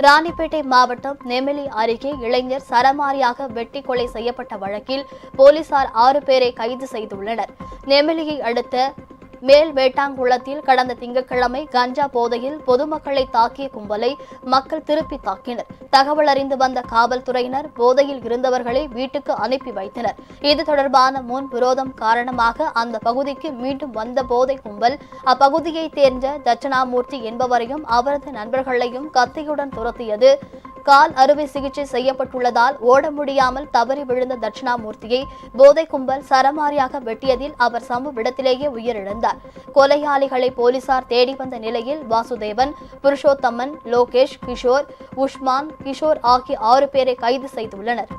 ராணிப்பேட்டை மாவட்டம் நெமிலி அருகே இளைஞர் சரமாரியாக வெட்டி கொலை செய்யப்பட்ட வழக்கில் போலீசார் 6 பேரை கைது செய்துள்ளனர். நெமிலியை அடுத்த மேல் வேட்டாங்குளத்தில் கடந்த திங்கட்கிழமை கஞ்சா போதையில் பொதுமக்களை தாக்கிய கும்பலை மக்கள் திருப்பி தாக்கினர். தகவல் அறிந்து வந்த காவல்துறையினர் போதையில் இருந்தவர்களை வீட்டுக்கு அனுப்பி வைத்தனர். இது தொடர்பான முன் விரோதம் காரணமாக அந்த பகுதிக்கு மீண்டும் வந்த போதை கும்பல் அப்பகுதியைச் சேர்ந்த தட்சணாமூர்த்தி என்பவரையும் அவரது நண்பர்களையும் கத்தியுடன் துரத்தியது. கால் அறுவை சிகிச்சை செய்யப்பட்டுள்ளதால் ஓட முடியாமல் தவறி விழுந்த தட்சிணாமூர்த்தியை போதை கும்பல் சரமாரியாக வெட்டியதில் அவர் சம்பவ இடத்திலேயே உயிரிழந்தார். கொலையாளிகளை போலீசார் தேடி வந்த நிலையில் வாசுதேவன், புருஷோத்தமன், லோகேஷ், கிஷோர், உஸ்மான், கிஷோர் ஆகிய 6 பேரை கைது செய்துள்ளனர்.